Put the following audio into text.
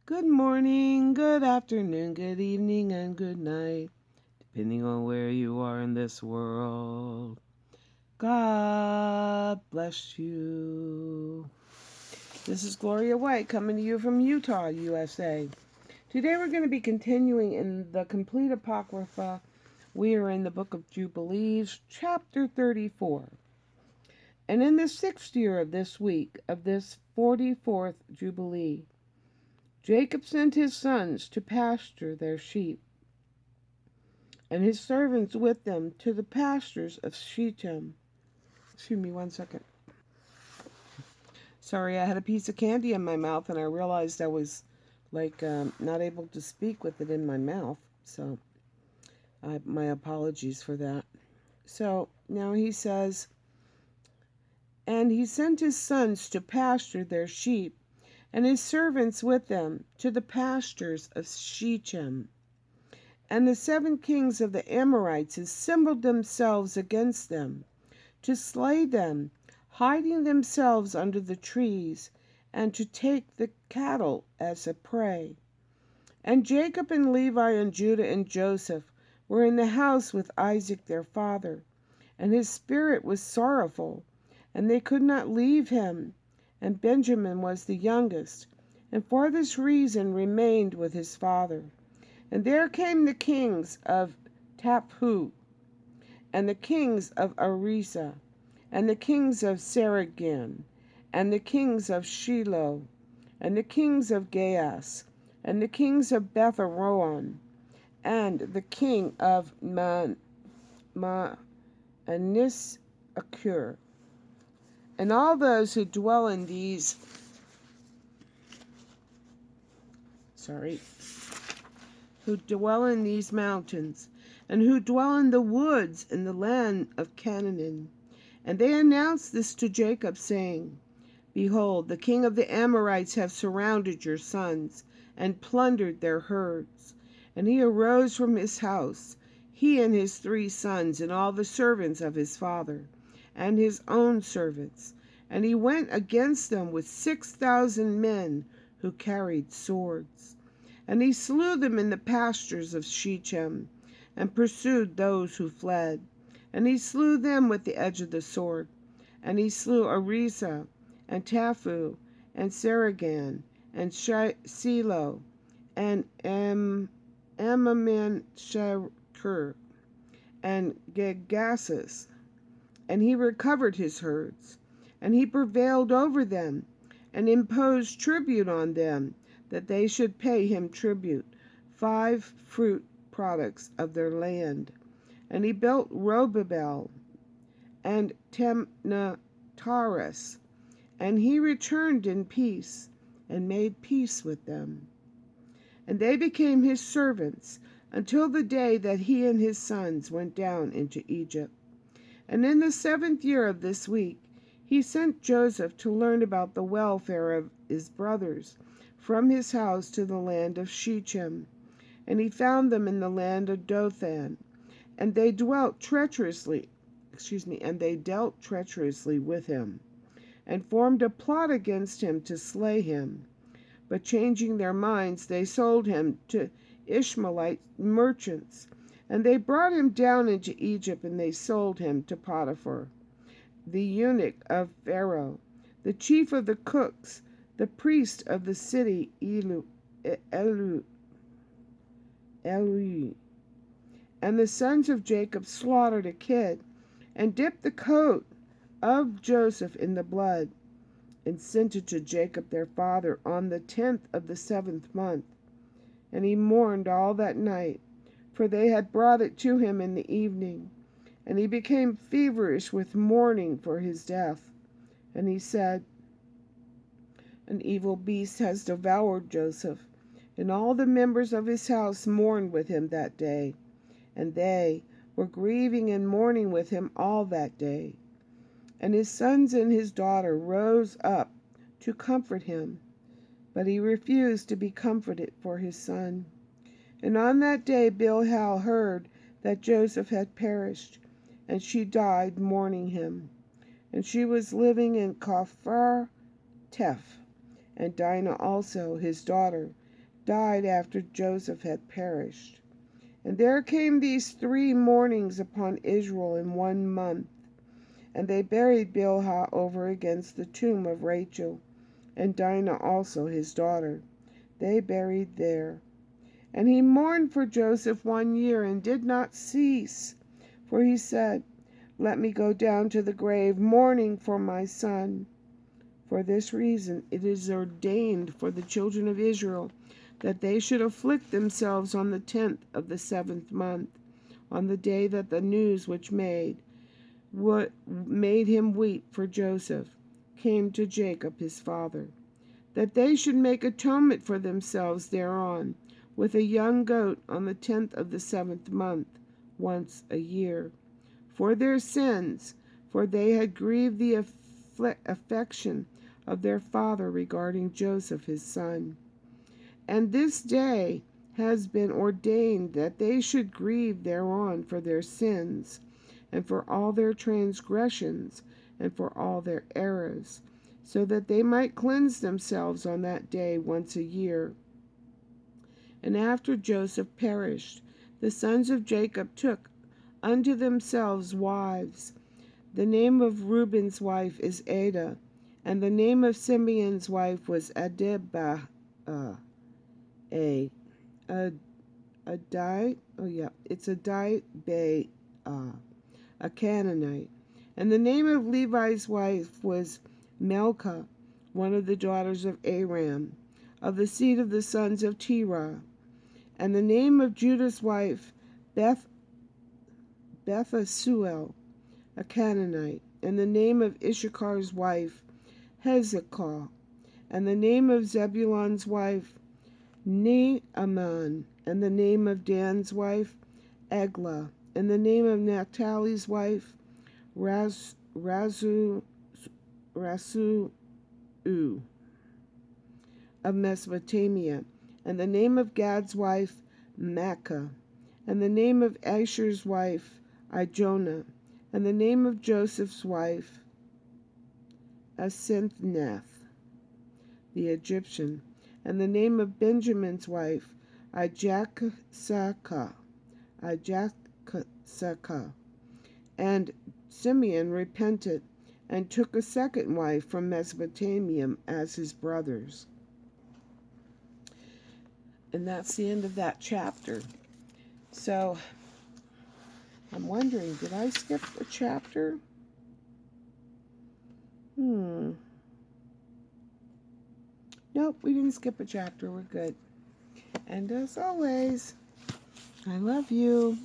Good morning, good afternoon, good evening, and good night, depending on where you are in this world. God bless you. This is Gloria White coming to you from Utah, USA. Today we're going to be continuing in the complete Apocrypha. We are in the book of Jubilees, chapter 34. And in the 6th year of this week, of this 44th Jubilee, Jacob sent his sons to pasture their sheep, and his servants with them to the pastures of Shechem. Excuse me 1 second. Sorry, I had a piece of candy in my mouth, and I realized I was not able to speak with it in my mouth. So, my apologies for that. So now he says, and he sent his sons to pasture their sheep, and his servants with them to the pastures of Shechem. And the 7 kings of the Amorites assembled themselves against them, to slay them, hiding themselves under the trees, and to take the cattle as a prey. And Jacob and Levi and Judah and Joseph were in the house with Isaac their father, and his spirit was sorrowful, and they could not leave him. And Benjamin was the youngest, and for this reason remained with his father. And there came the kings of Taphu, and the kings of Arisa, and the kings of Saragan, and the kings of Shiloh, and the kings of Gaas, and the kings of Beth-aroon, and the king of Anis-Akur, and all those who dwell in these mountains, and who dwell in the woods in the land of Canaan. And they announced this to Jacob, saying, Behold, the king of the Amorites have surrounded your sons, and plundered their herds. And he arose from his house, he and his 3 sons, and all the servants of his father, and his own servants. And he went against them with 6,000 men who carried swords. And he slew them in the pastures of Shechem, and pursued those who fled. And he slew them with the edge of the sword. And he slew Arisa, and Taphu, and Saragan, and Shiloh, and Amman-shakur, and Gegasus. And he recovered his herds. And he prevailed over them, and imposed tribute on them, that they should pay him tribute, 5 fruit products of their land. And he built Robabel and Temnataris, and he returned in peace, and made peace with them. And they became his servants, until the day that he and his sons went down into Egypt. And in the 7th year of this week, he sent Joseph to learn about the welfare of his brothers, from his house to the land of Shechem. And he found them in the land of Dothan, and they dealt treacherously with him, and formed a plot against him to slay him. But changing their minds, they sold him to Ishmaelite merchants, and they brought him down into Egypt, and they sold him to Potiphar, the eunuch of Pharaoh, the chief of the cooks, the priest of the city Elui. And the sons of Jacob slaughtered a kid, and dipped the coat of Joseph in the blood, and sent it to Jacob their father on the 10th of the 7th month. And he mourned all that night, for they had brought it to him in the evening. And he became feverish with mourning for his death. And he said, An evil beast has devoured Joseph. And all the members of his house mourned with him that day. And they were grieving and mourning with him all that day. And his sons and his daughter rose up to comfort him, but he refused to be comforted for his son. And on that day Bilhah heard that Joseph had perished, and she died mourning him. And she was living in Kaphar Teph. And Dinah also, his daughter, died after Joseph had perished. And there came these 3 mournings upon Israel in 1 month. And they buried Bilhah over against the tomb of Rachel, and Dinah also his daughter. They buried there. And he mourned for Joseph 1 year, and did not cease. For he said, Let me go down to the grave, mourning for my son. For this reason it is ordained for the children of Israel that they should afflict themselves on the 10th of the 7th month, on the day that the news which made him weep for Joseph came to Jacob his father, that they should make atonement for themselves thereon, with a young goat on the 10th of the 7th month, once a year, for their sins, for they had grieved the affection of their father regarding Joseph his son. And this day has been ordained that they should grieve thereon for their sins, and for all their transgressions, and for all their errors, so that they might cleanse themselves on that day once a year. And after Joseph perished, the sons of Jacob took unto themselves wives. The name of Reuben's wife is Adah, and the name of Simeon's wife was Adibah, a Canaanite. And the name of Levi's wife was Melchah, one of the daughters of Aram, of the seed of the sons of Terah. And the name of Judah's wife, Bethasuel, a Canaanite. And the name of Issachar's wife, Hezekiah. And the name of Zebulun's wife, Naaman. And the name of Dan's wife, Eglah. And the name of Naphtali's wife, Rasu of Mesopotamia. And the name of Gad's wife, Makkah. And the name of Asher's wife, Ijonah. And the name of Joseph's wife, Asenath, the Egyptian. And the name of Benjamin's wife, Ajaksaka. And Simeon repented and took a second wife from Mesopotamia as his brothers. And that's the end of that chapter. So, I'm wondering, did I skip a chapter? Nope, we didn't skip a chapter. We're good. And as always, I love you.